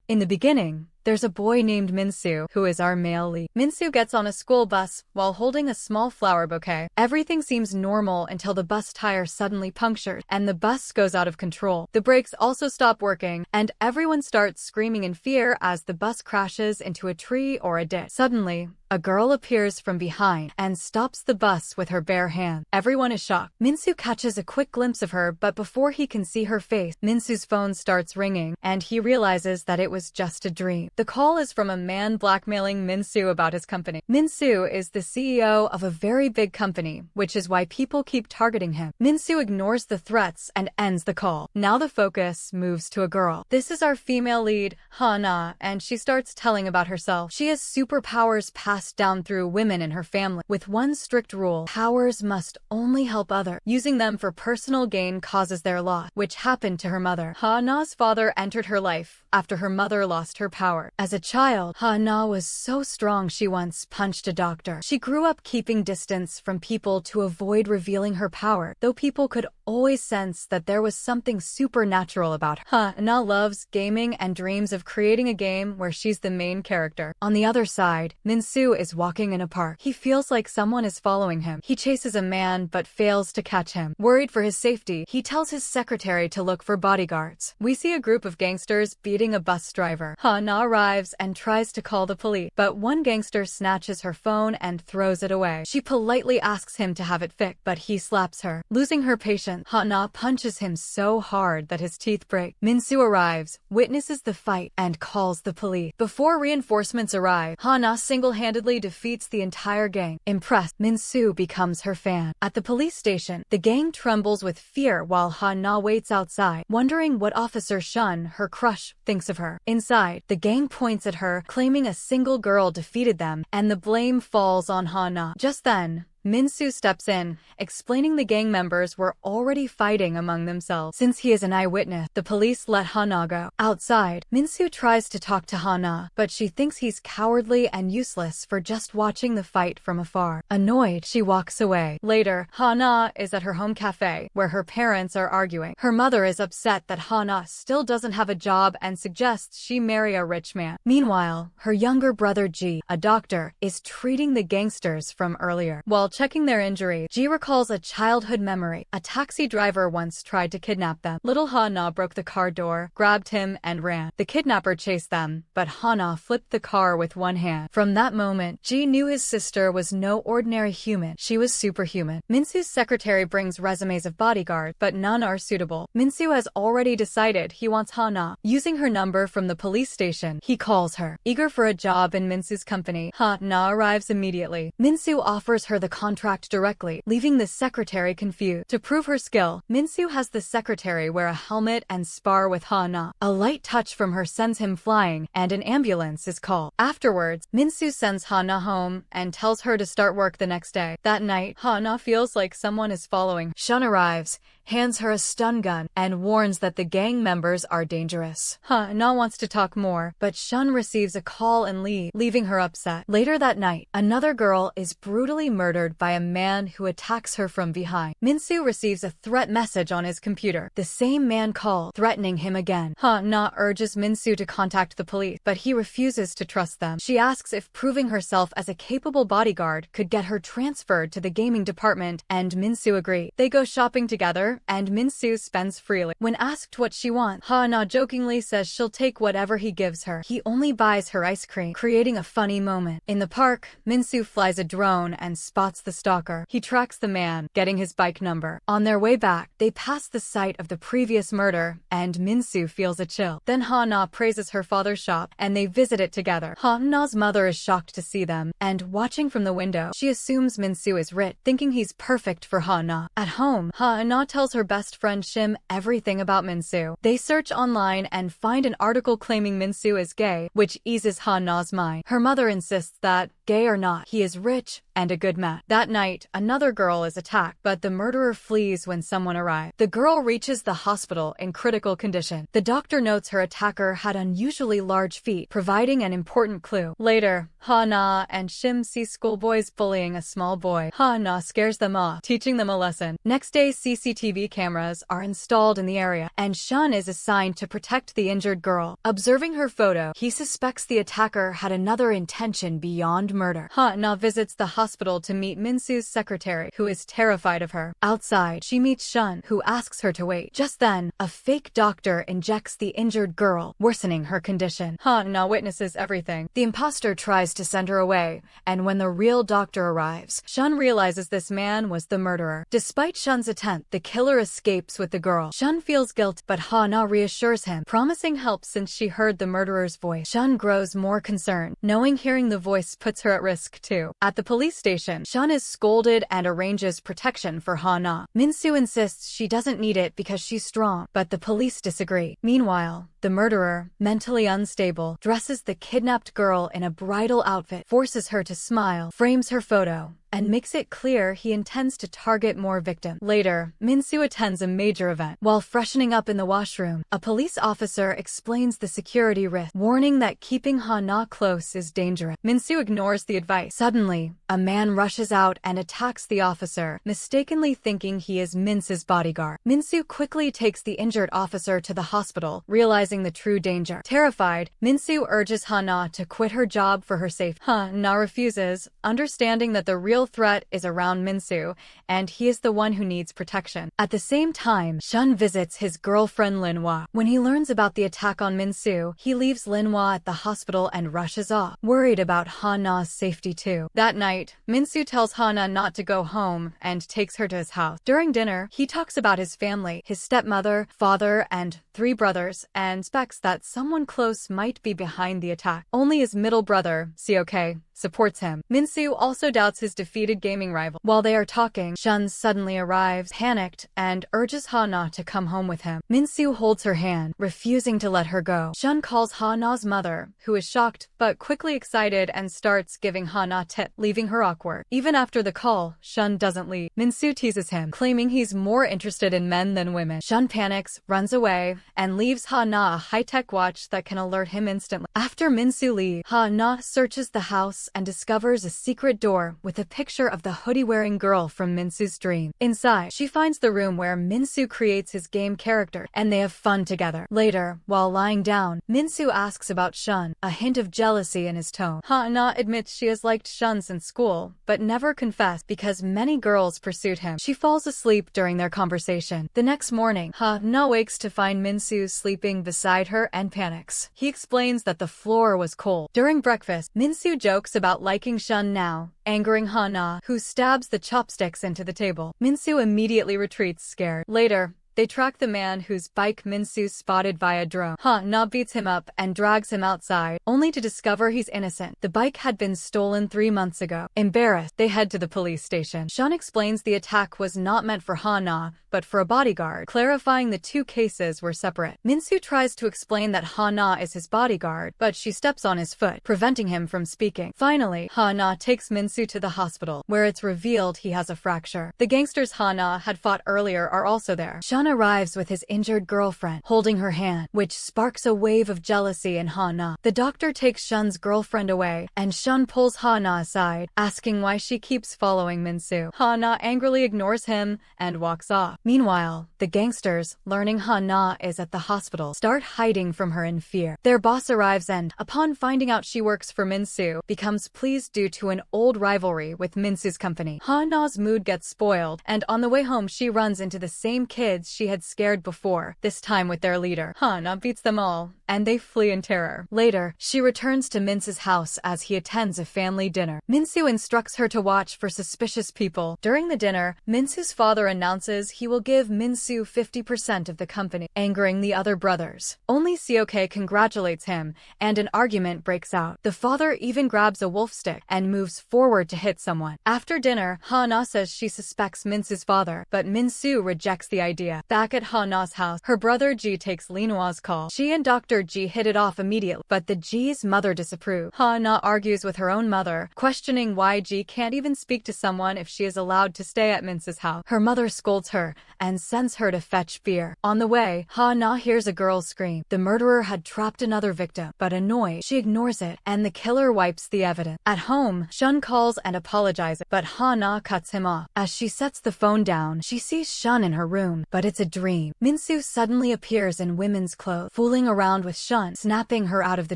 In the beginning, there's a boy named Minsu, who is our male lead. Minsu gets on a school bus while holding a small flower bouquet. Everything seems normal until the bus tire suddenly punctures, and the bus goes out of control. The brakes also stop working, and everyone starts screaming in fear as the bus crashes into a tree or a ditch. Suddenly, a girl appears from behind and stops the bus with her bare hand. Everyone is shocked. Minsu catches a quick glimpse of her, but before he can see her face, Minsu's phone starts ringing, and he realizes that it was just a dream. The call is from a man blackmailing Minsu about his company. Minsu is the CEO of a very big company, which is why people keep targeting him. Minsu ignores the threats and ends the call. Now the focus moves to a girl. This is our female lead, Hana, and she starts telling about herself. She has superpowers passed down through women in her family, with one strict rule: powers must only help others. Using them for personal gain causes their loss, which happened to her mother. Hana's father entered her life after her mother lost her power. As a child, Hana was so strong she once punched a doctor. She grew up keeping distance from people to avoid revealing her power, though people could always sense that there was something supernatural about her. Hana loves gaming and dreams of creating a game where she's the main character. On the other side, Minsu is walking in a park. He feels like someone is following him. He chases a man but fails to catch him. Worried for his safety, he tells his secretary to look for bodyguards. We see a group of gangsters beating a bus driver. Hana arrives and tries to call the police, but one gangster snatches her phone and throws it away. She politely asks him to have it fixed, but he slaps her. Losing her patience, Hana punches him so hard that his teeth break. Minsu arrives, witnesses the fight, and calls the police. Before reinforcements arrive, Hana single-handedly defeats the entire gang. Impressed, Minsu becomes her fan. At the police station, the gang trembles with fear while Hana waits outside, wondering what Officer Shan, her crush, thinks of her. Inside, the gang points at her, claiming a single girl defeated them, and the blame falls on Hana. Just then, Minsu steps in, explaining the gang members were already fighting among themselves. Since he is an eyewitness, the police let Hana go. Outside, Minsu tries to talk to Hana, but she thinks he's cowardly and useless for just watching the fight from afar. Annoyed, she walks away. Later, Hana is at her home cafe, where her parents are arguing. Her mother is upset that Hana still doesn't have a job and suggests she marry a rich man. Meanwhile, her younger brother Ji, a doctor, is treating the gangsters from earlier. While checking their injury, Ji recalls a childhood memory. A taxi driver once tried to kidnap them. Little Hana broke the car door, grabbed him, and ran. The kidnapper chased them, but Hana flipped the car with one hand. From that moment, Ji knew his sister was no ordinary human. She was superhuman. Minsu's secretary brings resumes of bodyguards, but none are suitable. Minsu has already decided he wants Hana. Using her number from the police station, he calls her. Eager for a job in Minsu's company, Hana arrives immediately. Minsu offers her the contract directly, leaving the secretary confused. To prove her skill, Minsu has the secretary wear a helmet and spar with Hana. A light touch from her sends him flying, and an ambulance is called. Afterwards, Minsu sends Hana home and tells her to start work the next day. That night, Hana feels like someone is following. Shun arrives, hands her a stun gun, and warns that the gang members are dangerous. Hana wants to talk more, but Shun receives a call and leaves, leaving her upset. Later that night, another girl is brutally murdered by a man who attacks her from behind. Minsu receives a threat message on his computer. The same man called, threatening him again. Hana urges Minsu to contact the police, but he refuses to trust them. She asks if proving herself as a capable bodyguard could get her transferred to the gaming department, and Minsu agrees. They go shopping together, and Minsu spends freely. When asked what she wants, Hana jokingly says she'll take whatever he gives her. He only buys her ice cream, creating a funny moment. In the park, Minsu flies a drone and spots the stalker. He tracks the man, getting his bike number. On their way back, they pass the site of the previous murder, and Minsu feels a chill. Then Hana praises her father's shop, and they visit it together. Hana's mother is shocked to see them, and watching from the window, she assumes Minsu is rich, thinking he's perfect for Hana. At home, Hana tells her best friend Shim everything about Minsu. They search online and find an article claiming Minsu is gay, which eases Hana's mind. Her mother insists that, gay or not, he is rich and a good match. That night, another girl is attacked, but the murderer flees when someone arrives. The girl reaches the hospital in critical condition. The doctor notes her attacker had unusually large feet, providing an important clue. Later, Hana and Shim see schoolboys bullying a small boy. Hana scares them off, teaching them a lesson. Next day, CCTV cameras are installed in the area, and Shan is assigned to protect the injured girl. Observing her photo, he suspects the attacker had another intention beyond murder. Hana visits the hospital to meet Minsu's secretary, who is terrified of her. Outside, she meets Shan, who asks her to wait. Just then, a fake doctor injects the injured girl, worsening her condition. Hana witnesses everything. The imposter tries to send her away, and when the real doctor arrives, Shan realizes this man was the murderer. Despite Shan's attempt, the killer escapes with the girl. Shan feels guilt, but Hana reassures him, promising help since she heard the murderer's voice. Shan grows more concerned, knowing hearing the voice puts her at risk too. At the police station, Shan is scolded and arranges protection for Hana. Minsu insists she doesn't need it because she's strong, but the police disagree. Meanwhile, the murderer, mentally unstable, dresses the kidnapped girl in a bridal outfit, forces her to smile, frames her photo, and makes it clear he intends to target more victims. Later, Minsu attends a major event. While freshening up in the washroom, a police officer explains the security risk, warning that keeping Hana close is dangerous. Minsu ignores the advice. Suddenly, a man rushes out and attacks the officer, mistakenly thinking he is Minsu's bodyguard. Minsu quickly takes the injured officer to the hospital, realizing the true danger. Terrified, Minsu urges Hana to quit her job for her safety. Hana refuses, understanding that the real threat is around Minsu, and he is the one who needs protection. At the same time, Shan visits his girlfriend Linhua. When he learns about the attack on Minsu, he leaves Linhua at the hospital and rushes off, worried about Hana's safety too. That night, Minsu tells Hana not to go home and takes her to his house. During dinner, he talks about his family, his stepmother, father, and 3 brothers, and suspects that someone close might be behind the attack. Only his middle brother, Seok, supports him. Minsu also doubts his defeated gaming rival. While they are talking, Shun suddenly arrives, panicked, and urges Hana to come home with him. Minsu holds her hand, refusing to let her go. Shun calls Hana's mother, who is shocked, but quickly excited and starts giving Hana tips, leaving her awkward. Even after the call, Shun doesn't leave. Minsu teases him, claiming he's more interested in men than women. Shun panics, runs away, and leaves Hana a high-tech watch that can alert him instantly. After Minsu leaves, Hana searches the house and discovers a secret door with a picture of the hoodie-wearing girl from Minsu's dream. Inside, she finds the room where Minsu creates his game character, and they have fun together. Later, while lying down, Minsu asks about Shun, a hint of jealousy in his tone. Hana admits she has liked Shun since school, but never confessed because many girls pursued him. She falls asleep during their conversation. The next morning, Hana wakes to find Minsu sleeping beside her and panics. He explains that the floor was cold. During breakfast, Minsu jokes about liking Shun now, angering Hana, who stabs the chopsticks into the table. Minsu immediately retreats, scared. Later, they track the man whose bike Minsu spotted via drone. Hana beats him up and drags him outside, only to discover he's innocent. The bike had been stolen 3 months ago. Embarrassed, they head to the police station. Shun explains the attack was not meant for Hana, but for a bodyguard, clarifying the 2 cases were separate. Minsu tries to explain that Hana is his bodyguard, but she steps on his foot, preventing him from speaking. Finally, Hana takes Minsu to the hospital, where it's revealed he has a fracture. The gangsters Hana had fought earlier are also there. Shun arrives with his injured girlfriend, holding her hand, which sparks a wave of jealousy in Hana. The doctor takes Shun's girlfriend away, and Shun pulls Hana aside, asking why she keeps following Minsu. Hana angrily ignores him and walks off. Meanwhile, the gangsters, learning Hana is at the hospital, start hiding from her in fear. Their boss arrives and, upon finding out she works for Minsu, becomes pleased due to an old rivalry with Minsu's company. Hana's mood gets spoiled, and on the way home she runs into the same kids she had scared before, this time with their leader. Hana beats them all, and they flee in terror. Later, she returns to Minsu's house as he attends a family dinner. Minsu instructs her to watch for suspicious people. During the dinner, Minsu's father announces he will give Minsu 50% of the company, angering the other brothers. Only Seok congratulates him, and an argument breaks out. The father even grabs a wolf stick and moves forward to hit someone. After dinner, Hana says she suspects Minsu's father, but Minsu rejects the idea. area. Back at Hana's house, her brother Ji takes Linoa's call. She and Dr. Ji hit it off immediately, but the Ji's mother disapproves. Hana argues with her own mother, questioning why Ji can't even speak to someone if she is allowed to stay at Mince's house. Her mother scolds her and sends her to fetch beer. On the way, Hana hears a girl scream. The murderer had trapped another victim, but annoyed, she ignores it, and the killer wipes the evidence. At home, Shun calls and apologizes, but Hana cuts him off. As she sets the phone down, she sees Shun in her room, but it's a dream. Minsu suddenly appears in women's clothes, fooling around with Shun, snapping her out of the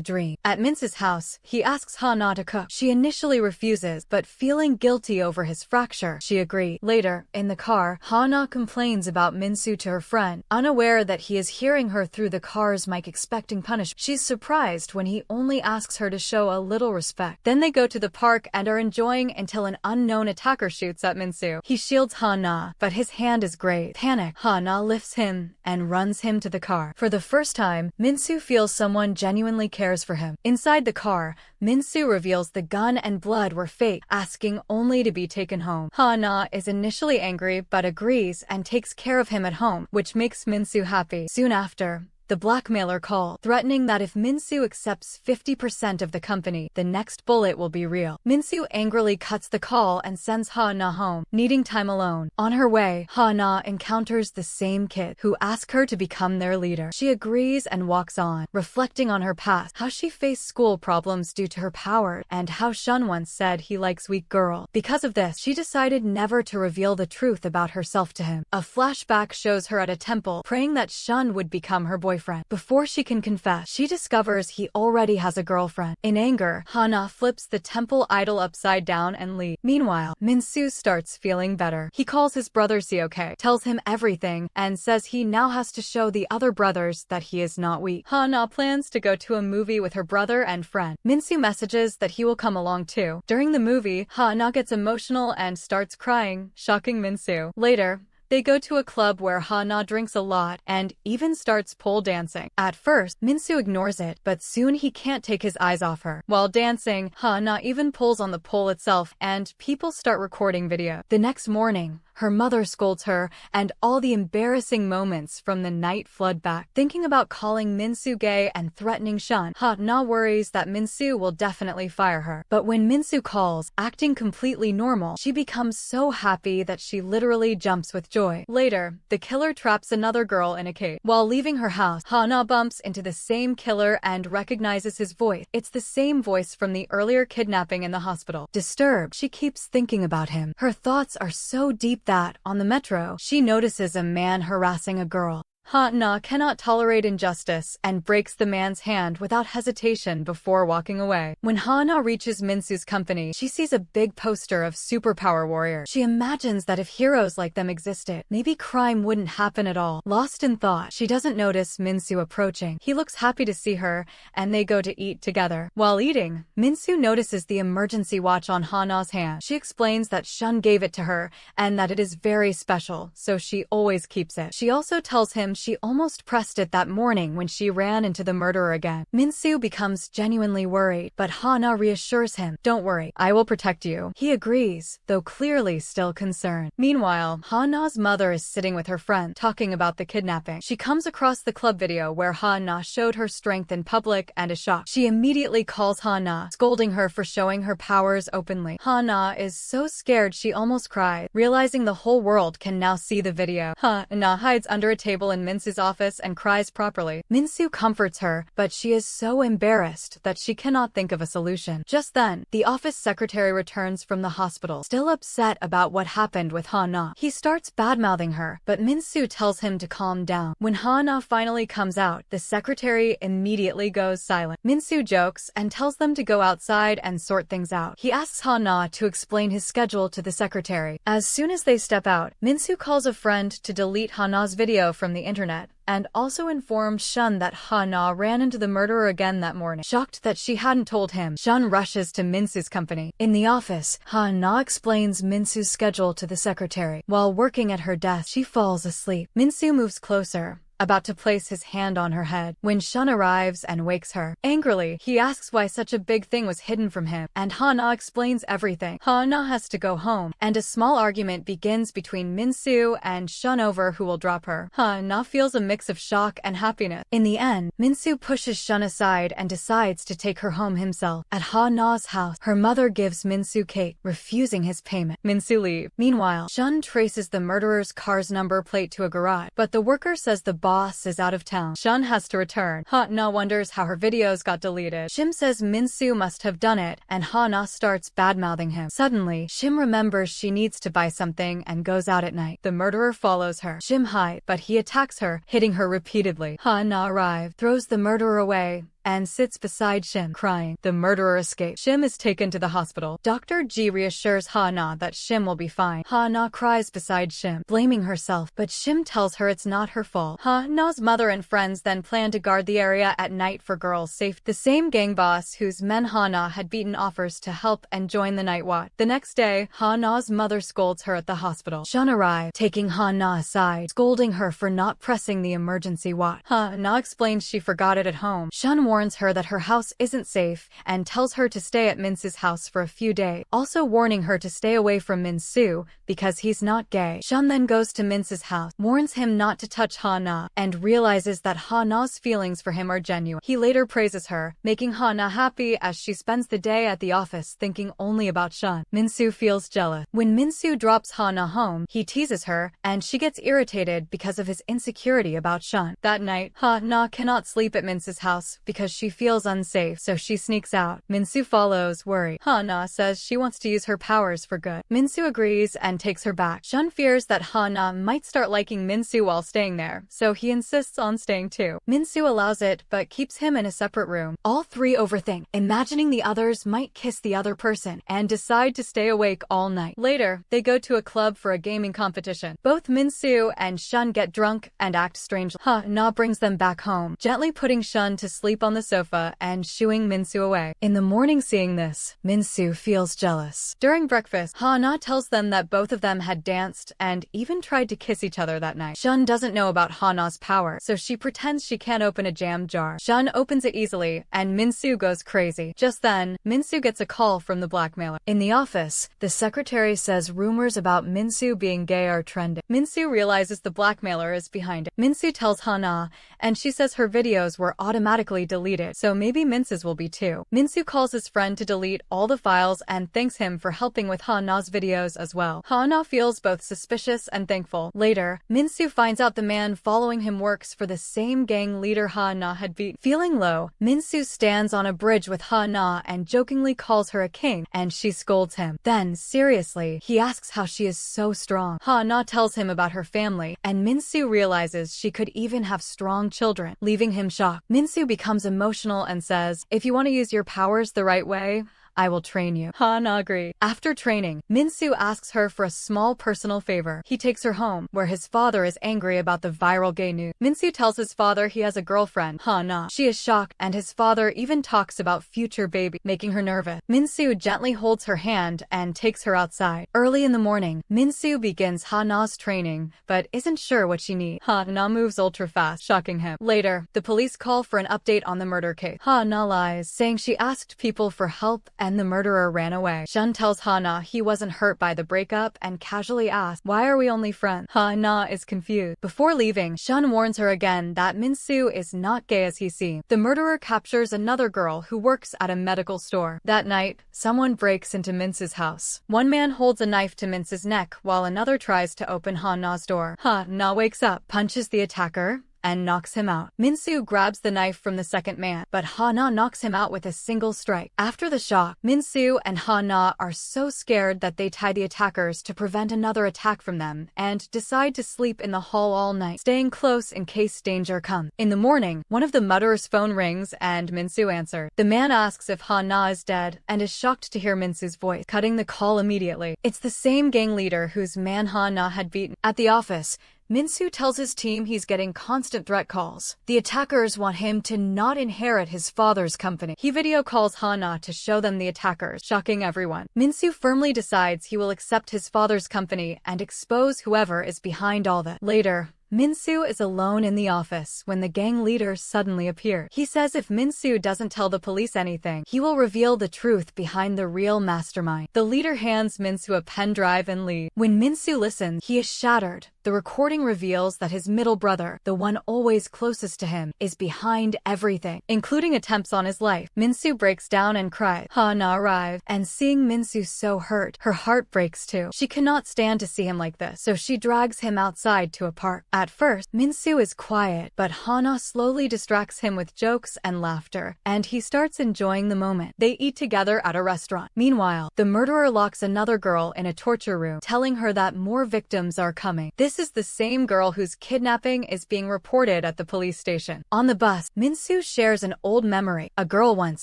dream. At Mince's house, he asks Hana to cook. She initially refuses, but feeling guilty over his fracture, she agrees. Later, in the car, Hana complains about Minsu to her friend, unaware that he is hearing her through the car's mic expecting punishment. She's surprised when he only asks her to show a little respect. Then they go to the park and are enjoying until an unknown attacker shoots at Minsu. He shields Hana, but his hand is grazed. Panicked, Hana lifts him and runs him to the car. For the first time, Minsu feels someone genuinely cares for him. Inside the car, Minsu reveals the gun and blood were fake, asking only to be taken home. Hana is initially angry but agrees and takes care of him at home, which makes Minsu happy. Soon after, the blackmailer called, threatening that if Minsu accepts 50% of the company, the next bullet will be real. Minsu angrily cuts the call and sends Hana home, needing time alone. On her way, Hana encounters the same kid, who asks her to become their leader. She agrees and walks on, reflecting on her past, how she faced school problems due to her power, and how Shun once said he likes weak girls. Because of this, she decided never to reveal the truth about herself to him. A flashback shows her at a temple, praying that Shun would become her boyfriend. Before she can confess, she discovers he already has a girlfriend. In anger, Hana flips the temple idol upside down and leaves. Meanwhile, Minsu starts feeling better. He calls his brother Seoke, tells him everything, and says he now has to show the other brothers that he is not weak. Hana plans to go to a movie with her brother and friend. Minsu messages that he will come along too. During the movie, Hana gets emotional and starts crying, shocking Minsu. Later, they go to a club where Hana drinks a lot and even starts pole dancing. At first, Minsu ignores it, but soon he can't take his eyes off her. While dancing, Hana even pulls on the pole itself, and people start recording video. The next morning, her mother scolds her, and all the embarrassing moments from the night flood back. Thinking about calling Minsu gay and threatening Shun, Hana worries that Minsu will definitely fire her. But when Minsu calls, acting completely normal, she becomes so happy that she literally jumps with joy. Later, the killer traps another girl in a cage. While leaving her house, Hana bumps into the same killer and recognizes his voice. It's the same voice from the earlier kidnapping in the hospital. Disturbed, she keeps thinking about him. Her thoughts are so deep that, on the metro, she notices a man harassing a girl. Hana cannot tolerate injustice and breaks the man's hand without hesitation before walking away. When Hana reaches Minsu's company, she sees a big poster of superpower warriors. She imagines that if heroes like them existed, maybe crime wouldn't happen at all. Lost in thought, she doesn't notice Minsu approaching. He looks happy to see her, and they go to eat together. While eating, Minsu notices the emergency watch on Hana's hand. She explains that Shun gave it to her, and that it is very special, so she always keeps it. She also tells him she almost pressed it that morning when she ran into the murderer again. Minsu becomes genuinely worried, but Hana reassures him, "Don't worry, I will protect you." He agrees, though clearly still concerned. Meanwhile, Hana's mother is sitting with her friend, talking about the kidnapping. She comes across the club video where Hana showed her strength in public and is shocked. She immediately calls Hana, scolding her for showing her powers openly. Hana is so scared she almost cries, realizing the whole world can now see the video. Hana hides under a table in Minsu's office and cries properly. Minsu comforts her, but she is so embarrassed that she cannot think of a solution. Just then, the office secretary returns from the hospital, still upset about what happened with Hana. He starts badmouthing her, but Minsu tells him to calm down. When Hana finally comes out, the secretary immediately goes silent. Minsu jokes and tells them to go outside and sort things out. He asks Hana to explain his schedule to the secretary. As soon as they step out, Minsu calls a friend to delete Hana's video from the internet, and also informed Shun that Hana ran into the murderer again that morning. Shocked that she hadn't told him, Shun rushes to Minsu's company. In the office, Hana explains Minsu's schedule to the secretary. While working at her desk, she falls asleep. Minsu moves closer, about to place his hand on her head, when Shun arrives and wakes her. Angrily, he asks why such a big thing was hidden from him, and Hana explains everything. Hana has to go home, and a small argument begins between Minsu and Shun over who will drop her. Hana feels a mix of shock and happiness. In the end, Minsu pushes Shun aside and decides to take her home himself. At Hana's house, her mother gives Minsu cake, refusing his payment. Minsu leaves. Meanwhile, Shun traces the murderer's car's number plate to a garage, but the worker says the boss is out of town. Shun has to return. Hana wonders how her videos got deleted. Shim says Minsu must have done it, and Hana starts badmouthing him. Suddenly, Shim remembers she needs to buy something and goes out at night. The murderer follows her. Shim hides, but he attacks her, hitting her repeatedly. Hana arrives, throws the murderer away, and sits beside Shim, crying. The murderer escapes. Shim is taken to the hospital. Dr. G reassures Hana that Shim will be fine. Hana cries beside Shim, blaming herself, but Shim tells her it's not her fault. Hana's mother and friends then plan to guard the area at night for girls' safety. The same gang boss whose men Hana had beaten offers to help and join the night watch. The next day, Hana's mother scolds her at the hospital. Shun arrives, taking Hana aside, scolding her for not pressing the emergency watch. Hana explains she forgot it at home. Shun warns her that her house isn't safe and tells her to stay at Minsu's house for a few days, also warning her to stay away from Minsu because he's not gay. Shun then goes to Minsu's house, warns him not to touch Hana, and realizes that Hana's feelings for him are genuine. He later praises her, making Hana happy as she spends the day at the office thinking only about Shun. Minsu feels jealous. When Minsu drops Hana home, he teases her, and she gets irritated because of his insecurity about Shun. That night, Hana cannot sleep at Minsu's house because she feels unsafe, so she sneaks out. Minsu follows, worried. Hana says she wants to use her powers for good. Minsu agrees and takes her back. Shun fears that Hana might start liking Minsu while staying there, so he insists on staying too. Minsu allows it, but keeps him in a separate room. All three overthink, imagining the others might kiss the other person, and decide to stay awake all night. Later, they go to a club for a gaming competition. Both Minsu and Shun get drunk and act strangely. Hana brings them back home, gently putting Shun to sleep on the sofa and shooing Minsu away. In the morning, seeing this, Minsu feels jealous. During breakfast, Hana tells them that both of them had danced and even tried to kiss each other that night. Shun doesn't know about Hana's power, so she pretends she can't open a jam jar. Shun opens it easily, and Minsu goes crazy. Just then, Minsu gets a call from the blackmailer. In the office, the secretary says rumors about Minsu being gay are trending. Minsu realizes the blackmailer is behind it. Minsu tells Hana, and she says her videos were automatically deleted, so maybe Minsu's will be too. Minsu calls his friend to delete all the files and thanks him for helping with Hana's videos as well. Hana feels both suspicious and thankful. Later, Minsu finds out the man following him works for the same gang leader Hana had beat. Feeling low, Minsu stands on a bridge with Hana and jokingly calls her a king, and she scolds him. Then, seriously, he asks how she is so strong. Hana tells him about her family, and Minsu realizes she could even have strong children, leaving him shocked. Minsu becomes emotional and says, "If you want to use your powers the right way, I will train you." Hana agrees. After training, Minsu asks her for a small personal favor. He takes her home, where his father is angry about the viral gay news. Minsu tells his father he has a girlfriend, Hana. She is shocked, and his father even talks about future baby, making her nervous. Minsu gently holds her hand and takes her outside. Early in the morning, Minsu begins Hana's training, but isn't sure what she needs. Hana moves ultra fast, shocking him. Later, the police call for an update on the murder case. Hana lies, saying she asked people for help and the murderer ran away. Shun tells Hana he wasn't hurt by the breakup and casually asks, "Why are we only friends?" Hana is confused. Before leaving, Shun warns her again that Minsu is not gay as he seems. The murderer captures another girl who works at a medical store. That night, someone breaks into Minsu's house. One man holds a knife to Minsu's neck while another tries to open Hana's door. Hana wakes up, punches the attacker, and knocks him out. Minsu grabs the knife from the second man, but Hana knocks him out with a single strike. After the shock, Minsu and Hana are so scared that they tie the attackers to prevent another attack from them and decide to sleep in the hall all night, staying close in case danger comes. In the morning, one of the murderer's phone rings and Minsu answers. The man asks if Hana is dead and is shocked to hear Minsu's voice, cutting the call immediately. It's the same gang leader whose man Hana had beaten. At the office, Minsu tells his team he's getting constant threat calls. The attackers want him to not inherit his father's company. He video calls Hana to show them the attackers, shocking everyone. Minsu firmly decides he will accept his father's company and expose whoever is behind all that. Later, Min-soo is alone in the office when the gang leader suddenly appears. He says if Min-soo doesn't tell the police anything, he will reveal the truth behind the real mastermind. The leader hands Min-soo a pen drive and leaves. When Min-soo listens, he is shattered. The recording reveals that his middle brother, the one always closest to him, is behind everything, including attempts on his life. Min-soo breaks down and cries. Hana arrives, and seeing Min-soo so hurt, her heart breaks too. She cannot stand to see him like this, so she drags him outside to a park. At first, Min-soo is quiet, but Hana slowly distracts him with jokes and laughter, and he starts enjoying the moment. They eat together at a restaurant. Meanwhile, the murderer locks another girl in a torture room, telling her that more victims are coming. This is the same girl whose kidnapping is being reported at the police station. On the bus, Min-soo shares an old memory. A girl once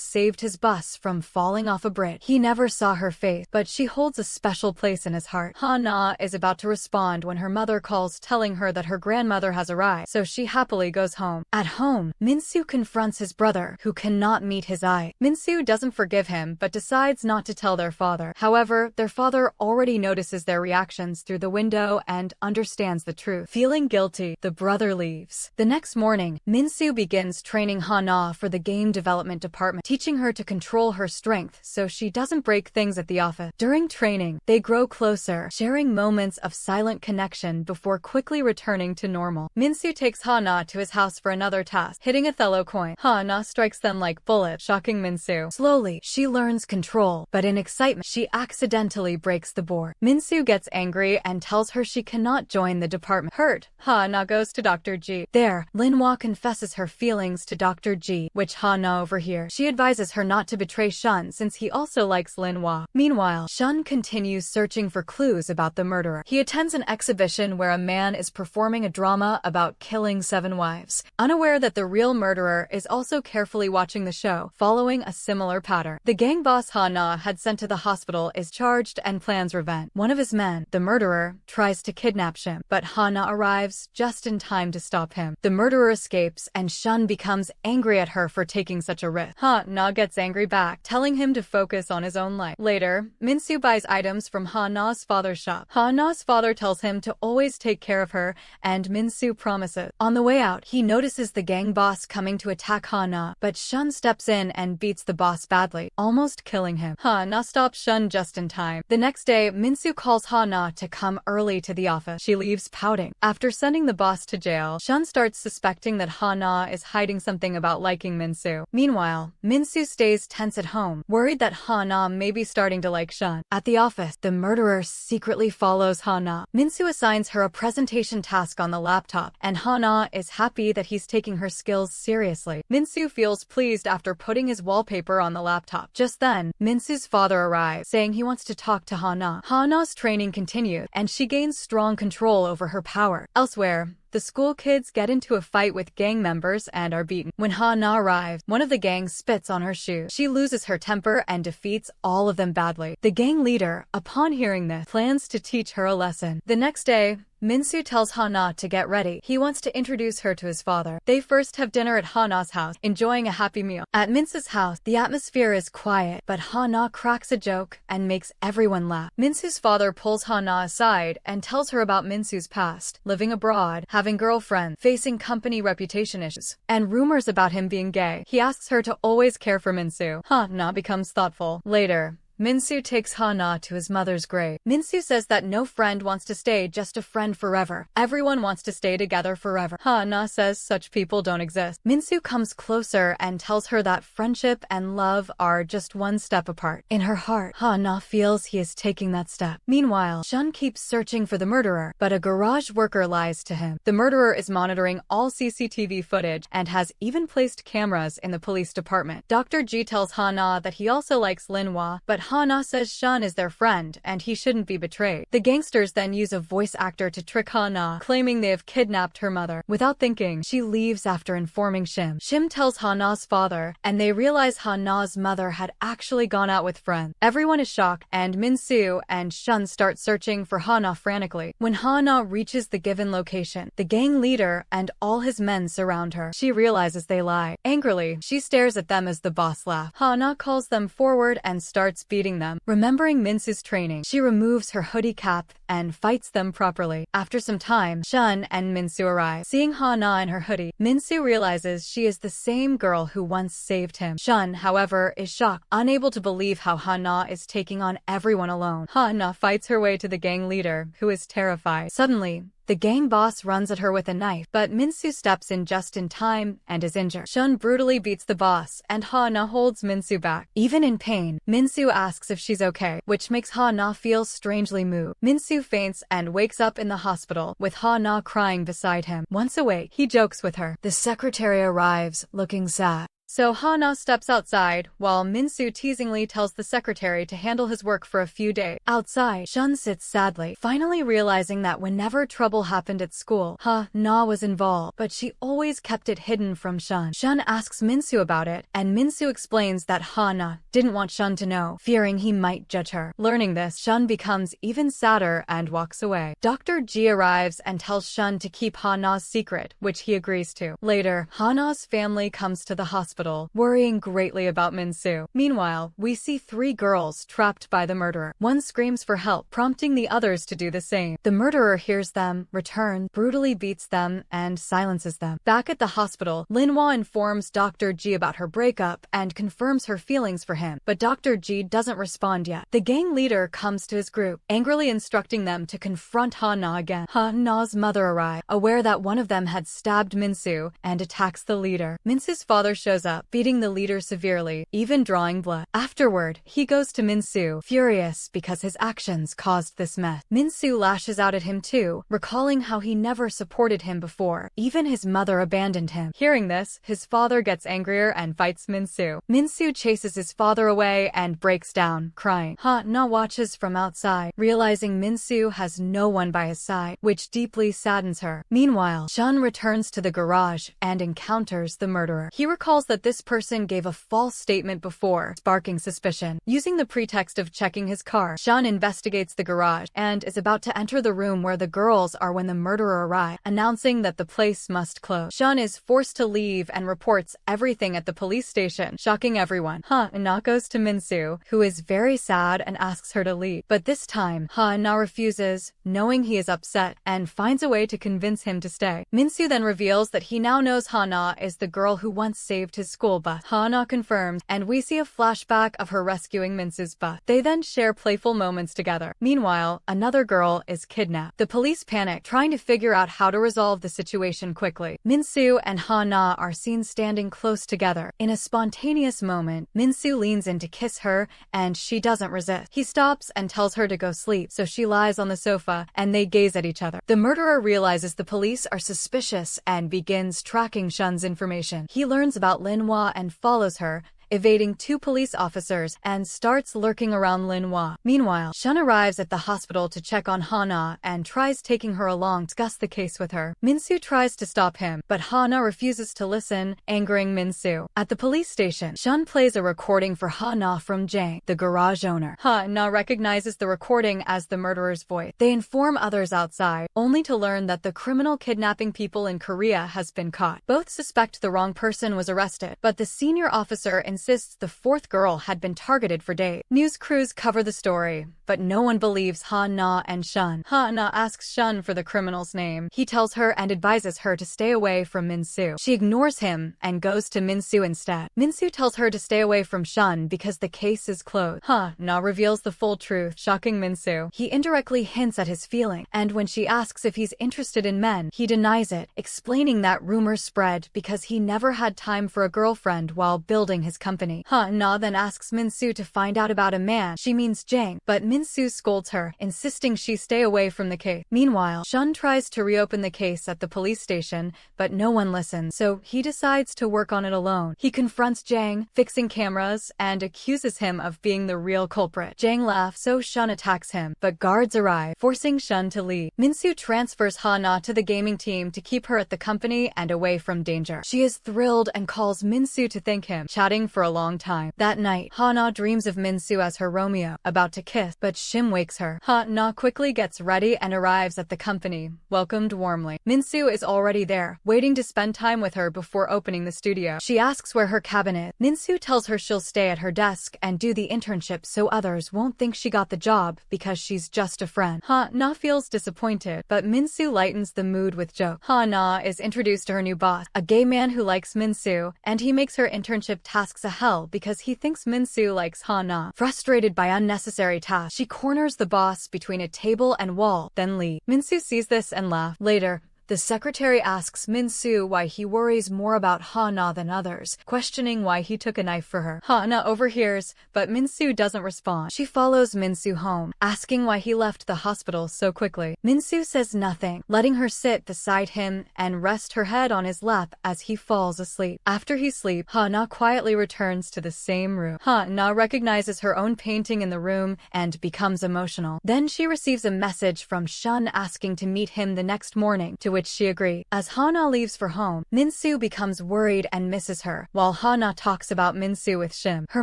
saved his bus from falling off a bridge. He never saw her face, but she holds a special place in his heart. Hana is about to respond when her mother calls, telling her that her grandmother has arrived, so she happily goes home. At home, Min-soo confronts his brother, who cannot meet his eye. Min-soo doesn't forgive him, but decides not to tell their father. However, their father already notices their reactions through the window and understands the truth. Feeling guilty, the brother leaves. The next morning, Min-soo begins training Hana for the game development department, teaching her to control her strength so she doesn't break things at the office. During training, they grow closer, sharing moments of silent connection before quickly returning to normal. Min-soo takes Hana to his house for another task, hitting a Othello coin. Hana strikes them like bullets, shocking Min-soo. Slowly, she learns control, but in excitement, she accidentally breaks the board. Min-soo gets angry and tells her she cannot join the department. Hurt, Hana goes to Dr. G. There, Lin-hwa confesses her feelings to Dr. G, which Hana overhears. She advises her not to betray Shan since he also likes Lin-hwa. Meanwhile, Shan continues searching for clues about the murderer. He attends an exhibition where a man is performing a drama about killing 7 wives. Unaware that the real murderer is also carefully watching the show, following a similar pattern. The gang boss Hana had sent to the hospital is charged and plans revenge. One of his men, the murderer, tries to kidnap Shim, but Hana arrives just in time to stop him. The murderer escapes, and Shun becomes angry at her for taking such a risk. Hana gets angry back, telling him to focus on his own life. Later, Min-soo buys items from Hana's father's shop. Hana's father tells him to always take care of her, and Min-soo promises. On the way out, he notices the gang boss coming to attack Hana, but Shun steps in and beats the boss badly, almost killing him. Hana stops Shun just in time. The next day, Min-soo calls Hana to come early to the office. She leaves pouting. After sending the boss to jail, Shun starts suspecting that Hana is hiding something about liking Min-soo. Meanwhile, Min-soo stays tense at home, worried that Hana may be starting to like Shun. At the office, the murderer secretly follows Hana. Min-soo assigns her a presentation task on the laptop, and Hana is happy that he's taking her skills seriously. Min-soo feels pleased after putting his wallpaper on the laptop. Just then, Min-soo's father arrives, saying he wants to talk to Hana. Hana's training continues, and she gains strong control over her power. Elsewhere, the school kids get into a fight with gang members and are beaten. When Hana arrives, one of the gang spits on her shoes. She loses her temper and defeats all of them badly. The gang leader, upon hearing this, plans to teach her a lesson. The next day, Min-soo tells Hana to get ready. He wants to introduce her to his father. They first have dinner at Hana's house, enjoying a happy meal. At Min-soo's house, the atmosphere is quiet, but Hana cracks a joke and makes everyone laugh. Min-soo's father pulls Hana aside and tells her about Min-soo's past, living abroad, having girlfriends, facing company reputation issues, and rumors about him being gay. He asks her to always care for Min-soo. Hana becomes thoughtful. Later, Min-soo takes Hana to his mother's grave. Min-soo says that no friend wants to stay just a friend forever. Everyone wants to stay together forever. Hana says such people don't exist. Min-soo comes closer and tells her that friendship and love are just one step apart. In her heart, Hana feels he is taking that step. Meanwhile, Shun keeps searching for the murderer, but a garage worker lies to him. The murderer is monitoring all CCTV footage and has even placed cameras in the police department. Dr. G tells Hana that he also likes Lin-hwa, but Hana says Shan is their friend and he shouldn't be betrayed. The gangsters then use a voice actor to trick Hana, claiming they have kidnapped her mother. Without thinking, she leaves after informing Shim. Shim tells Hana's father, and they realize Hana's mother had actually gone out with friends. Everyone is shocked, and Min-soo and Shun start searching for Hana frantically. When Hana reaches the given location, the gang leader and all his men surround her. She realizes they lie. Angrily, she stares at them as the boss laughs. Hana calls them forward and starts beating beating them. Remembering Minsu's training, she removes her hoodie cap and fights them properly. After some time, Shan and Minsu arrive. Seeing Hana in her hoodie, Minsu realizes she is the same girl who once saved him. Shan, however, is shocked, unable to believe how Hana is taking on everyone alone. Hana fights her way to the gang leader, who is terrified. Suddenly, the gang boss runs at her with a knife, but Minsu steps in just in time and is injured. Shun brutally beats the boss, and Hana holds Minsu back. Even in pain, Minsu asks if she's okay, which makes Hana feel strangely moved. Minsu faints and wakes up in the hospital, with Hana crying beside him. Once awake, he jokes with her. The secretary arrives, looking sad. So Hana steps outside, while Minsu teasingly tells the secretary to handle his work for a few days. Outside, Shun sits sadly, finally realizing that whenever trouble happened at school, Hana was involved, but she always kept it hidden from Shun. Shun asks Minsu about it, and Minsu explains that Hana didn't want Shun to know, fearing he might judge her. Learning this, Shun becomes even sadder and walks away. Dr. G arrives and tells Shun to keep Hana's secret, which he agrees to. Later, Hana's family comes to the hospital, worrying greatly about Minsu. Meanwhile, we see 3 girls trapped by the murderer. One screams for help, prompting the others to do the same. The murderer hears them, returns, brutally beats them, and silences them. Back at the hospital, Linhua informs Dr. G about her breakup and confirms her feelings for him, but Dr. G doesn't respond yet. The gang leader comes to his group, angrily instructing them to confront Hana again. Hana's mother arrives, aware that one of them had stabbed Minsu, and attacks the leader. Minsu's father shows up, beating the leader severely, even drawing blood. Afterward, he goes to Minsu, furious because his actions caused this mess. Minsu lashes out at him too, recalling how he never supported him before. Even his mother abandoned him. Hearing this, his father gets angrier and fights Minsu. Minsu chases his father away and breaks down, crying. Hana watches from outside, realizing Minsu has no one by his side, which deeply saddens her. Meanwhile, Shun returns to the garage and encounters the murderer. He recalls that this person gave a false statement before, sparking suspicion. Using the pretext of checking his car, Shan investigates the garage and is about to enter the room where the girls are when the murderer arrives, announcing that the place must close. Shan is forced to leave and reports everything at the police station, shocking everyone. Hana goes to Minsu, who is very sad and asks her to leave. But this time, Hana refuses, knowing he is upset, and finds a way to convince him to stay. Minsu then reveals that he now knows Hana is the girl who once saved his school bus. Hana confirms, and we see a flashback of her rescuing Minsu's bus. They then share playful moments together. Meanwhile, another girl is kidnapped. The police panic, trying to figure out how to resolve the situation quickly. Minsu and Hana are seen standing close together. In a spontaneous moment, Minsu leans in to kiss her, and she doesn't resist. He stops and tells her to go sleep, so she lies on the sofa, and they gaze at each other. The murderer realizes the police are suspicious and begins tracking Shun's information. He learns about Linhua and follows her, evading 2 police officers, and starts lurking around Linhua. Meanwhile, Shun arrives at the hospital to check on Hana and tries taking her along to discuss the case with her. Minsu tries to stop him, but Hana refuses to listen, angering Minsu. At the police station, Shun plays a recording for Hana from Jang, the garage owner. Hana recognizes the recording as the murderer's voice. They inform others outside, only to learn that the criminal kidnapping people in Korea has been caught. Both suspect the wrong person was arrested, but the senior officer insists the 4th girl had been targeted for days. News crews cover the story, but no one believes Hana and Shun. Hana asks Shun for the criminal's name. He tells her and advises her to stay away from Minsu. She ignores him and goes to Minsu instead. Minsu tells her to stay away from Shun because the case is closed. Hana reveals the full truth, shocking Minsu. He indirectly hints at his feeling, and when she asks if he's interested in men, he denies it, explaining that rumors spread because he never had time for a girlfriend while building his company. Hana then asks Minsu to find out about a man, she means Jang, but Minsu scolds her, insisting she stay away from the case. Meanwhile, Shun tries to reopen the case at the police station, but no one listens, so he decides to work on it alone. He confronts Jang, fixing cameras, and accuses him of being the real culprit. Jang laughs, so Shun attacks him, but guards arrive, forcing Shun to leave. Minsu transfers Hana to the gaming team to keep her at the company and away from danger. She is thrilled and calls Minsu to thank him, chatting for for a long time. That night, Hana dreams of Minsu as her Romeo, about to kiss, but Shim wakes her. Hana quickly gets ready and arrives at the company, welcomed warmly. Minsu is already there, waiting to spend time with her before opening the studio. She asks where her cabin is. Minsu tells her she'll stay at her desk and do the internship so others won't think she got the job because she's just a friend. Hana feels disappointed, but Minsu lightens the mood with jokes. Hana is introduced to her new boss, a gay man who likes Minsu, and he makes her internship tasks a hell because he thinks Minsu likes Hana. Frustrated by unnecessary tasks, she corners the boss between a table and wall, then leaves. Minsu sees this and laughs. Later, the secretary asks Minsu why he worries more about Hana than others, questioning why he took a knife for her. Hana overhears, but Minsu doesn't respond. She follows Minsu home, asking why he left the hospital so quickly. Minsu says nothing, letting her sit beside him and rest her head on his lap as he falls asleep. After he sleeps, Hana quietly returns to the same room. Hana recognizes her own painting in the room and becomes emotional. Then she receives a message from Shan asking to meet him the next morning, to which she agreed. As Hana leaves for home, Minsu becomes worried and misses her, while Hana talks about Minsu with Shim. Her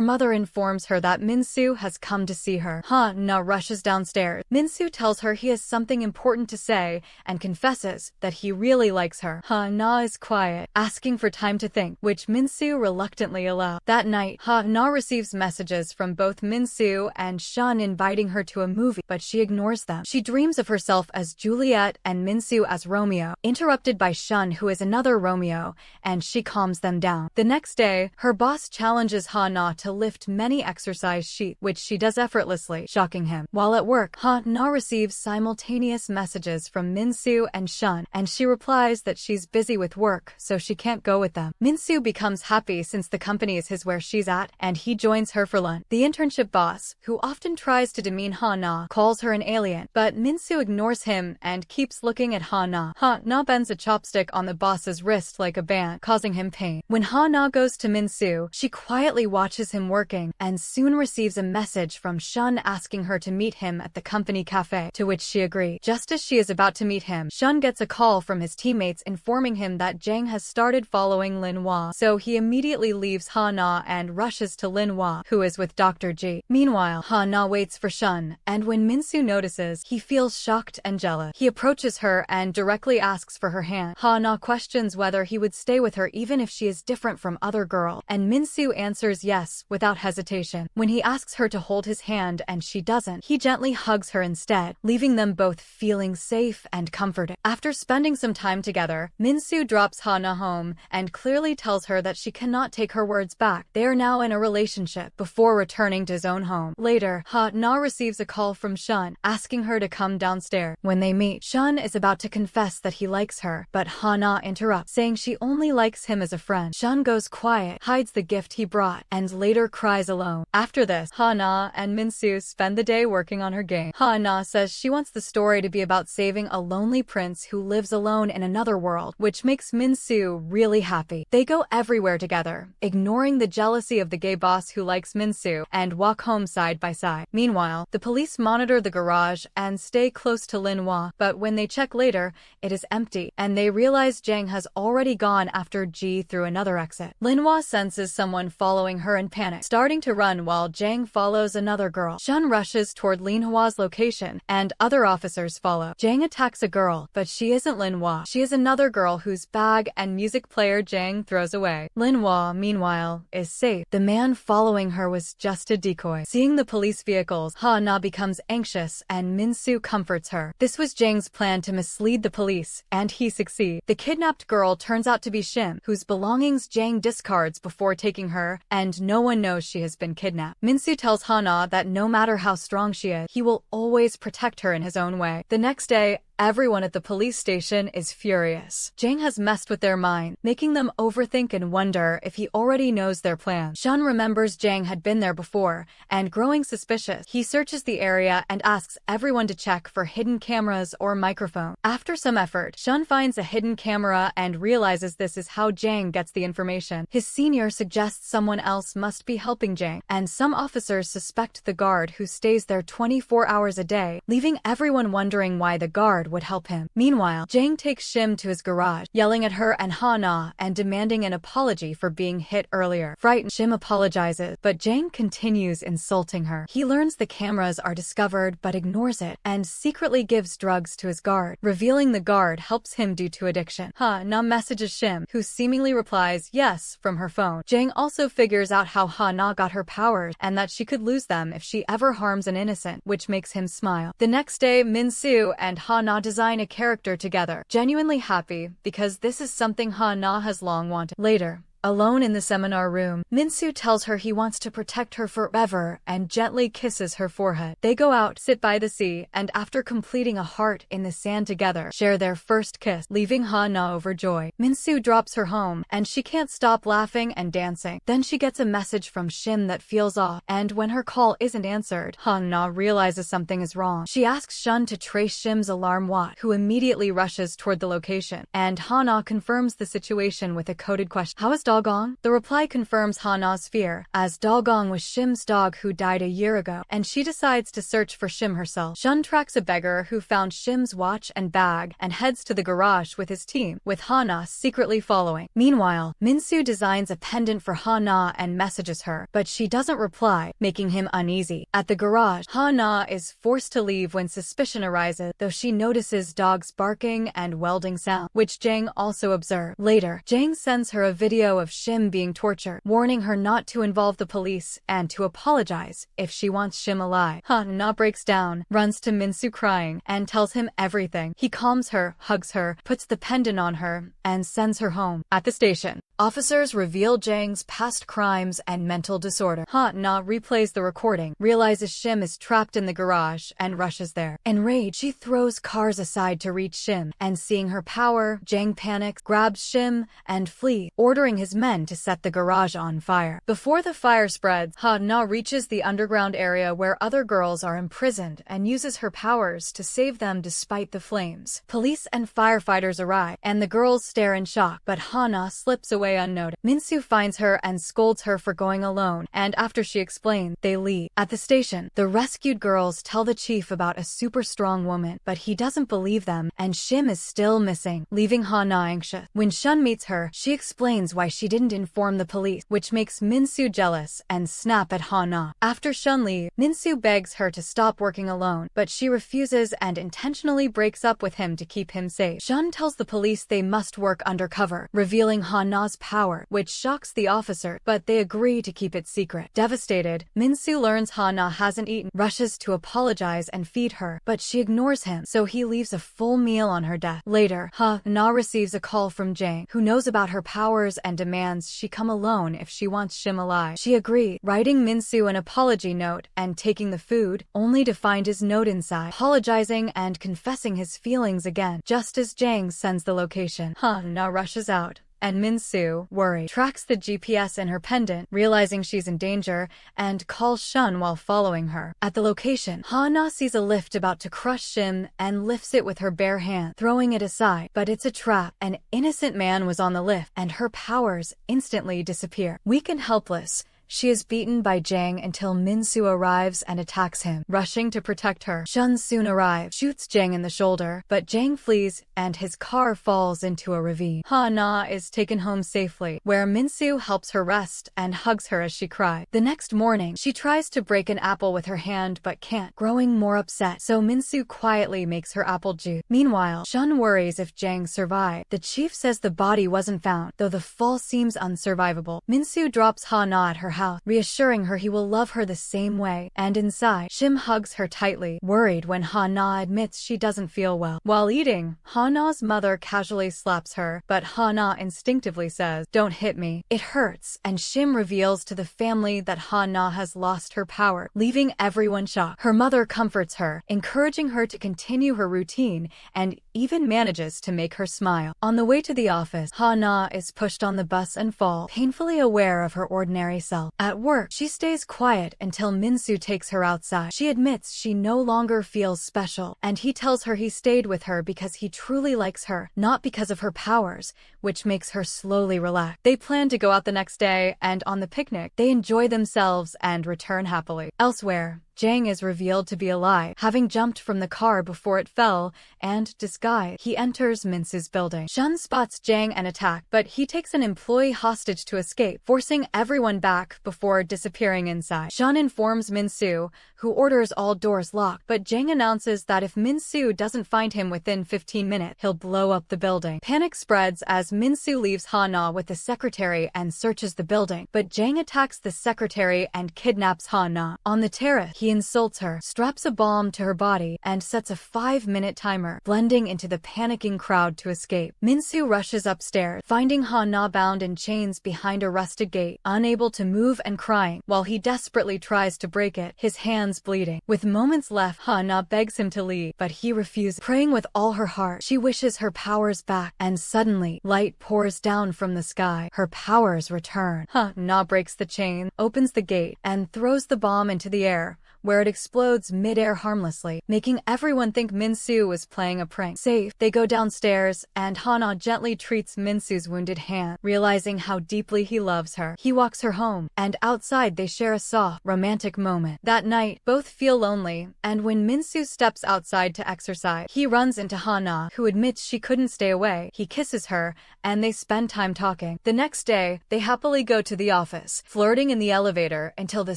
mother informs her that Minsu has come to see her. Hana rushes downstairs. Minsu tells her he has something important to say and confesses that he really likes her. Hana is quiet, asking for time to think, which Minsu reluctantly allows. That night, Hana receives messages from both Minsu and Shan inviting her to a movie, but she ignores them. She dreams of herself as Juliet and Minsu as Romeo, interrupted by Shan, who is another Romeo, and she calms them down. The next day, her boss challenges Hana to lift many exercise sheets, which she does effortlessly, shocking him. While at work, Hana receives simultaneous messages from Minsu and Shan, and she replies that she's busy with work, so she can't go with them. Minsu becomes happy since the company is his where she's at, and he joins her for lunch. The internship boss, who often tries to demean Hana, calls her an alien, but Minsu ignores him and keeps looking at Hana. Hana bends a chopstick on the boss's wrist like a band, causing him pain. When Hana goes to Minsu, she quietly watches him working and soon receives a message from Shan asking her to meet him at the company cafe, to which she agrees. Just as she is about to meet him, Shan gets a call from his teammates informing him that Jang has started following Lin Hua, so he immediately leaves Hana and rushes to Lin Hua, who is with Dr. Ji. Meanwhile, Hana waits for Shan, and when Minsu notices, he feels shocked and jealous. He approaches her and directly asks for her hand. Hana questions whether he would stay with her even if she is different from other girls, and Minsu answers yes without hesitation. When he asks her to hold his hand and she doesn't, he gently hugs her instead, leaving them both feeling safe and comforted. After spending some time together, Minsu drops Hana home and clearly tells her that she cannot take her words back. They are now in a relationship before returning to his own home. Later, Hana receives a call from Shan asking her to come downstairs. When they meet, Shan is about to confess that he likes her, but Hana interrupts, saying she only likes him as a friend. Shan goes quiet, hides the gift he brought, and later cries alone. After this, Hana and Minsu spend the day working on her game. Hana says she wants the story to be about saving a lonely prince who lives alone in another world, which makes Minsu really happy. They go everywhere together, ignoring the jealousy of the gay boss who likes Minsu, and walk home side by side. Meanwhile, the police monitor the garage and stay close to Lin Hua, but when they check later, it is empty, and they realize Jang has already gone after Ji through another exit. Lin Hua senses someone following her and panics, starting to run while Jang follows another girl. Shan rushes toward Lin Hua's location, and other officers follow. Jang attacks a girl, but she isn't Lin Hua. She is another girl whose bag and music player Jang throws away. Lin Hua, meanwhile, is safe. The man following her was just a decoy. Seeing the police vehicles, Hana becomes anxious, and Minsu comforts her. This was Jang's plan to mislead the police, and he succeeds. The kidnapped girl turns out to be Shim, whose belongings Jang discards before taking her, and no one knows she has been kidnapped. Minsu tells Hana that no matter how strong she is, he will always protect her in his own way. The next day, everyone at the police station is furious. Jang has messed with their mind, making them overthink and wonder if he already knows their plan. Shan remembers Jang had been there before, and growing suspicious, he searches the area and asks everyone to check for hidden cameras or microphone. After some effort, Shan finds a hidden camera and realizes this is how Jang gets the information. His senior suggests someone else must be helping Jang, and some officers suspect the guard who stays there 24 hours a day, leaving everyone wondering why the guard Bodyguard would help him. Meanwhile, Jang takes Shim to his garage, yelling at her and Hana and demanding an apology for being hit earlier. Frightened, Shim apologizes, but Jang continues insulting her. He learns the cameras are discovered but ignores it and secretly gives drugs to his guard, revealing the guard helps him due to addiction. Hana messages Shim, who seemingly replies yes from her phone. Jang also figures out how Hana got her powers and that she could lose them if she ever harms an innocent, which makes him smile. The next day, Min-soo and Hana design a character together, genuinely happy because this is something Hana has long wanted. Later, alone in the seminar room, Min-soo tells her he wants to protect her forever and gently kisses her forehead. They go out, sit by the sea, and after completing a heart in the sand together, share their first kiss, leaving Hana overjoyed. Min-soo drops her home, and she can't stop laughing and dancing. Then she gets a message from Shim that feels off, and when her call isn't answered, Hana realizes something is wrong. She asks Shan to trace Shim's alarm watt, who immediately rushes toward the location, and Hana confirms the situation with a coded question. How is Dogong? The reply confirms Hana's fear, as Dogong was Shim's dog who died a year ago, and she decides to search for Shim herself. Shun tracks a beggar who found Shim's watch and bag and heads to the garage with his team, with Hana secretly following. Meanwhile, Min-soo designs a pendant for Hana and messages her, but she doesn't reply, making him uneasy. At the garage, Hana is forced to leave when suspicion arises, though she notices dogs barking and welding sound, which Jang also observed. Later, Jang sends her a video of Shim being tortured, warning her not to involve the police and to apologize if she wants Shim alive. Hana breaks down, runs to Min-soo crying, and tells him everything. He calms her, hugs her, puts the pendant on her, and sends her home. At the station, officers reveal Jang's past crimes and mental disorder. Hana replays the recording, realizes Shim is trapped in the garage, and rushes there. Enraged, she throws cars aside to reach Shim, and seeing her power, Jang panics, grabs Shim, and flees, ordering his men to set the garage on fire. Before the fire spreads, Hana reaches the underground area where other girls are imprisoned and uses her powers to save them despite the flames. Police and firefighters arrive, and the girls stare in shock, but Hana slips away unnoticed. Min-soo finds her and scolds her for going alone, and after she explains, they leave. At the station, the rescued girls tell the chief about a super strong woman, but he doesn't believe them, and Shim is still missing, leaving Hana anxious. When Shun meets her, she explains why she didn't inform the police, which makes Min-soo jealous and snap at Hana. After Shun leaves, Min-soo begs her to stop working alone, but she refuses and intentionally breaks up with him to keep him safe. Shun tells the police they must work undercover, revealing Hana's power, which shocks the officer, but they agree to keep it secret. Devastated, Min-soo learns Hana hasn't eaten, rushes to apologize and feed her, but she ignores him, so he leaves a full meal on her desk. Later, Hana receives a call from Jang, who knows about her powers and demands she come alone if she wants Shim alive. She agrees, writing Min-soo an apology note and taking the food, only to find his note inside, apologizing and confessing his feelings again, just as Jang sends the location. Hana rushes out, and Min-soo, worried, tracks the GPS in her pendant, realizing she's in danger, and calls Shun while following her. At the location, Hana sees a lift about to crush Shim and lifts it with her bare hand, throwing it aside. But it's a trap. An innocent man was on the lift, and her powers instantly disappear. Weak and helpless, she is beaten by Jang until Min-soo arrives and attacks him, rushing to protect her. Shun soon arrives, shoots Jang in the shoulder, but Jang flees and his car falls into a ravine. Hana is taken home safely, where Min-soo helps her rest and hugs her as she cries. The next morning, she tries to break an apple with her hand but can't, growing more upset, so Min-soo quietly makes her apple juice. Meanwhile, Shun worries if Jang survived. The chief says the body wasn't found, though the fall seems unsurvivable. Min-soo drops Hana at her house, reassuring her he will love her the same way, and inside, Shim hugs her tightly, worried when Hana admits she doesn't feel well. While eating, Hana's mother casually slaps her, but Hana instinctively says, "Don't hit me. It hurts," and Shim reveals to the family that Hana has lost her power, leaving everyone shocked. Her mother comforts her, encouraging her to continue her routine, and even manages to make her smile. On the way to the office, Hana is pushed on the bus and falls, painfully aware of her ordinary self. At work, she stays quiet until Min-soo takes her outside. She admits she no longer feels special, and he tells her he stayed with her because he truly likes her, not because of her powers, which makes her slowly relax. They plan to go out the next day, and on the picnic, they enjoy themselves and return happily. Elsewhere, Jang is revealed to be alive, having jumped from the car before it fell, and, disguised, he enters Minsu's building. Shan spots Jang and attacks, but he takes an employee hostage to escape, forcing everyone back before disappearing inside. Shan informs Minsu, who orders all doors locked, but Jang announces that if Minsu doesn't find him within 15 minutes, he'll blow up the building. Panic spreads as Minsu leaves Hana with the secretary and searches the building, but Jang attacks the secretary and kidnaps Hana. On the terrace, he insults her, straps a bomb to her body, and sets a 5-minute timer, blending into the panicking crowd to escape. Minsu rushes upstairs, finding Hana bound in chains behind a rusted gate, unable to move and crying. While he desperately tries to break it, his hands bleeding. With moments left, Hana begs him to leave, but he refuses. Praying with all her heart, she wishes her powers back, and suddenly, light pours down from the sky. Her powers return. Hana breaks the chain, opens the gate, and throws the bomb into the air, where it explodes mid-air harmlessly, making everyone think Minsu was playing a prank. Safe, they go downstairs, and Hana gently treats Minsu's wounded hand, realizing how deeply he loves her. He walks her home, and outside they share a soft, romantic moment. That night, both feel lonely, and when Minsu steps outside to exercise, he runs into Hana, who admits she couldn't stay away. He kisses her, and they spend time talking. The next day, they happily go to the office, flirting in the elevator until the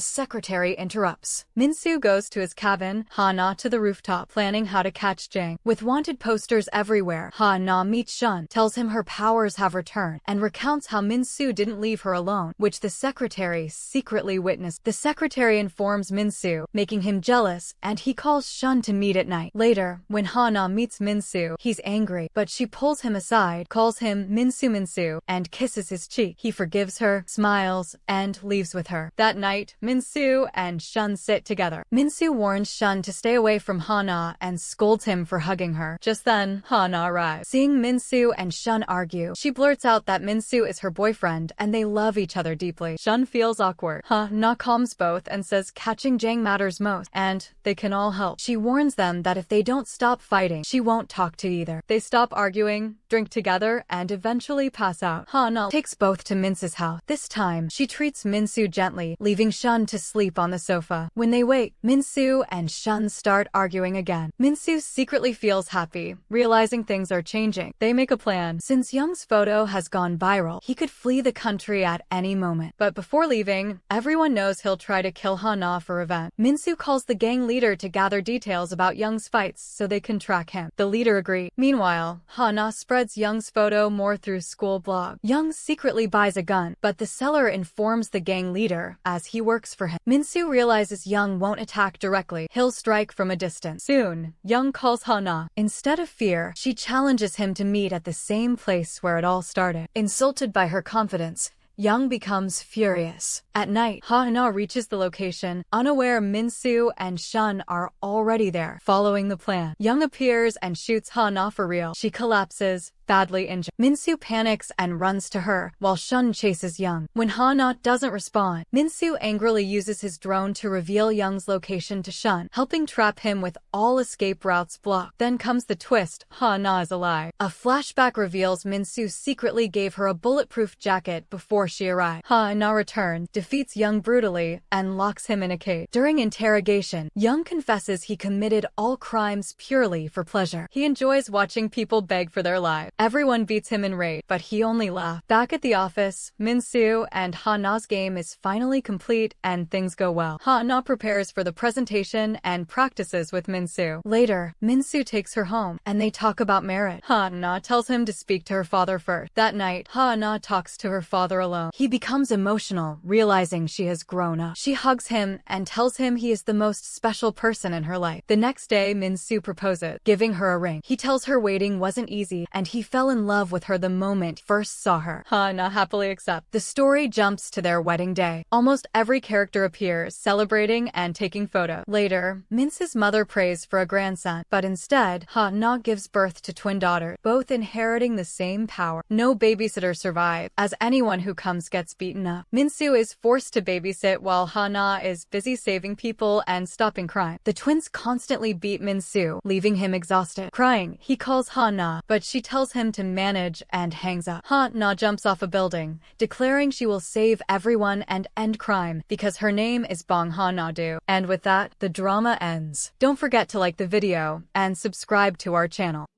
secretary interrupts. Minsu goes to his cabin, Hana to the rooftop, planning how to catch Jang. With wanted posters everywhere, Hana meets Shan, tells him her powers have returned, and recounts how Minsu didn't leave her alone, which the secretary secretly witnessed. The secretary informs Minsu, making him jealous, and he calls Shan to meet at night. Later, when Hana meets Minsu, he's angry, but she pulls him aside, calls him Minsu, and kisses his cheek. He forgives her, smiles, and leaves with her. That night, Minsu and Shan sit together. Minsu warns Shan to stay away from Hana and scolds him for hugging her. Just then, Hana arrives. Seeing Minsu and Shan argue, she blurts out that Minsu is her boyfriend and they love each other deeply. Shan feels awkward. Hana calms both and says catching Jang matters most, and they can all help. She warns them that if they don't stop fighting, she won't talk to either. They stop arguing, drink together, and eventually pass out. Hana takes both to Minsu's house. This time, she treats Minsu gently, leaving Shan to sleep on the sofa. When they wake, Minsu and Shan start arguing again. Minsu secretly feels happy, realizing things are changing. They make a plan. Since Young's photo has gone viral, he could flee the country at any moment. But before leaving, everyone knows he'll try to kill Hana for revenge. Minsu calls the gang leader to gather details about Young's fights so they can track him. The leader agrees. Meanwhile, Hana spreads Young's photo more through school blog. Young secretly buys a gun, but the seller informs the gang leader as he works for him. Minsu realizes Young won't attack directly. He'll strike from a distance. Soon, Young calls Hana. Instead of fear, she challenges him to meet at the same place where it all started. Insulted by her confidence, Young becomes furious. At night, Hana reaches the location, unaware Minsu and Shan are already there, following the plan. Young appears and shoots Hana for real. She collapses, badly injured. Minsu panics and runs to her, while Shan chases Young. When Hana doesn't respond, Minsu angrily uses his drone to reveal Young's location to Shan, helping trap him with all escape routes blocked. Then comes the twist, Hana is alive. A flashback reveals Minsu secretly gave her a bulletproof jacket before she arrived. Hana returns, defeats Young brutally, and locks him in a cage. During interrogation, Young confesses he committed all crimes purely for pleasure. He enjoys watching people beg for their lives. Everyone beats him in rage, but he only laughs. Back at the office, Minsu and Hana's game is finally complete and things go well. Hana prepares for the presentation and practices with Minsu. Later, Minsu takes her home, and they talk about marriage. Hana tells him to speak to her father first. That night, Hana talks to her father alone. He becomes emotional, realizing she has grown up. She hugs him and tells him he is the most special person in her life. The next day, Minsu proposes, giving her a ring. He tells her waiting wasn't easy, and he fell in love with her the moment he first saw her. Hana happily accepts. The story jumps to their wedding day. Almost every character appears, celebrating and taking photos. Later, Minsu's mother prays for a grandson, but instead, Hana gives birth to twin daughters, both inheriting the same power. No babysitter survives, as anyone who comes gets beaten up. Minsu is forced to babysit while Hana is busy saving people and stopping crime. The twins constantly beat Minsu, leaving him exhausted. Crying, he calls Hana, but she tells tells him to manage and hangs up. Hana jumps off a building, declaring she will save everyone and end crime because her name is Bong Hana. And with that, the drama ends. Don't forget to like the video and subscribe to our channel.